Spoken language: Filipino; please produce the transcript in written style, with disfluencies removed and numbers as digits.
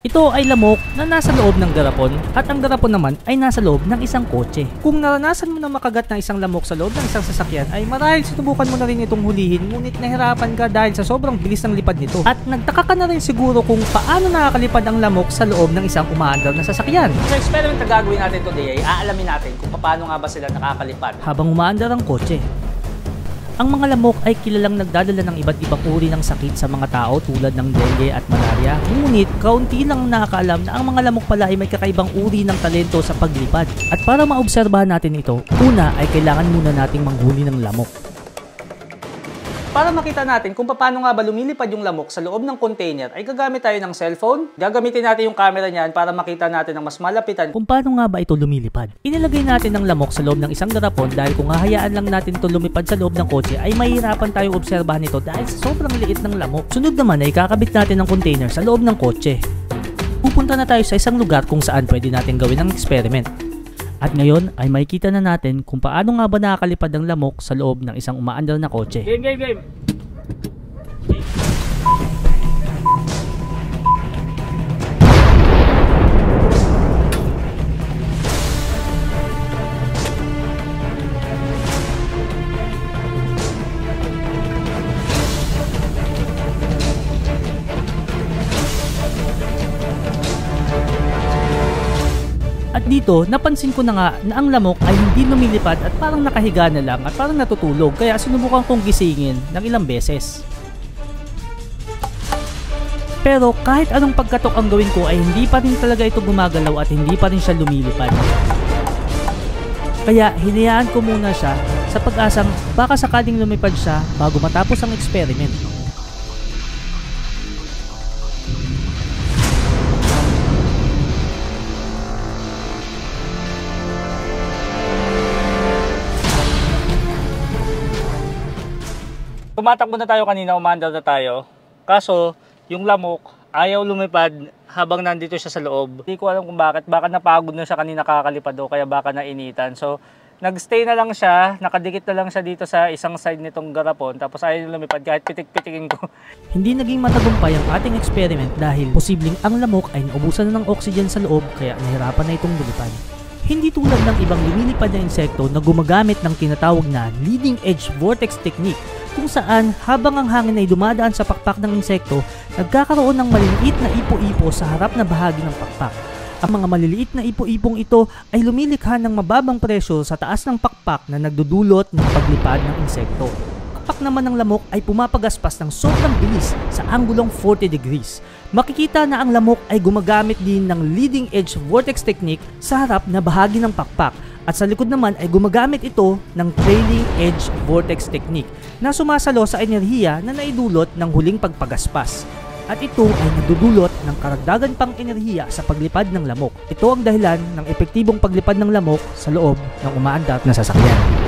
Ito ay lamok na nasa loob ng garapon at ang garapon naman ay nasa loob ng isang kotse. Kung naranasan mo na makagat ng isang lamok sa loob ng isang sasakyan ay marahil sinubukan mo na rin itong hulihin, ngunit nahirapan ka dahil sa sobrang bilis ng lipad nito. At nagtaka ka na rin siguro kung paano nakakalipad ang lamok sa loob ng isang umaandar na sasakyan. Sa experiment na gagawin natin today ay aalamin natin kung paano nga ba sila nakakalipad habang umaandar ang kotse. Ang mga lamok ay kilalang nagdadala ng iba't ibang uri ng sakit sa mga tao tulad ng dengue at malaria. Ngunit kaunti lang nakakaalam na ang mga lamok pala ay may kakaibang uri ng talento sa paglipad. At para maobserbahan natin ito, una ay kailangan muna nating manghuli ng lamok. Para makita natin kung paano nga ba lumilipad yung lamok sa loob ng container ay gagamit tayo ng cellphone. Gagamitin natin yung camera niyan para makita natin ng mas malapitan kung paano nga ba ito lumilipad. Inilagay natin ang lamok sa loob ng isang garapon dahil kung hahayaan lang natin ito lumipad sa loob ng kotse ay mahihirapan tayong obserbahan ito dahil sa sobrang liit ng lamok. Sunod naman ay kakabit natin ang container sa loob ng kotse. Pupunta na tayo sa isang lugar kung saan pwede natin gawin ang experiment. At ngayon ay makikita na natin kung paano nga ba nakakalipad ang lamok sa loob ng isang umaandar na kotse. Game! At dito, napansin ko na nga na ang lamok ay hindi lumilipad at parang nakahiga na lang at parang natutulog, kaya sinubukan kong gisingin ng ilang beses. Pero kahit anong pagkatok ang gawin ko ay hindi pa rin talaga ito gumagalaw at hindi pa rin siya lumilipad. Kaya hinayaan ko muna siya sa pag-asang baka sakaling lumipad siya bago matapos ang experiment. Tumatakbo na tayo kanina, umaandar na tayo. Kaso, yung lamok ayaw lumipad habang nandito siya sa loob. Hindi ko alam kung bakit. Baka napagod na siya kanina kakalipad o kaya baka nainitan. So, nagstay na lang siya. Nakadikit na lang siya dito sa isang side nitong garapon. Tapos ayaw lumipad kahit pitik-pitikin ko. Hindi naging matagumpay ang ating experiment dahil posibleng ang lamok ay naubusan na ng oxygen sa loob kaya nahirapan na itong lumipad. Hindi tulad ng ibang lumilipad na insekto na gumagamit ng tinatawag na leading edge vortex technique, kung saan habang ang hangin ay dumadaan sa pakpak ng insekto, nagkakaroon ng maliliit na ipo-ipo sa harap na bahagi ng pakpak. Ang mga maliliit na ipo-ipong ito ay lumilikha ng mababang presyo sa taas ng pakpak na nagdudulot ng paglipad ng insekto. Pakpak naman ng lamok ay pumapagaspas ng sobrang bilis sa anggulong 40 degrees. Makikita na ang lamok ay gumagamit din ng leading edge vortex technique sa harap na bahagi ng pakpak. At sa likod naman ay gumagamit ito ng trailing edge vortex technique na sumasalo sa enerhiya na naidulot ng huling pagpagaspas. At ito ay nagdudulot ng karagdagan pang enerhiya sa paglipad ng lamok. Ito ang dahilan ng epektibong paglipad ng lamok sa loob ng umaandar na sasakyan.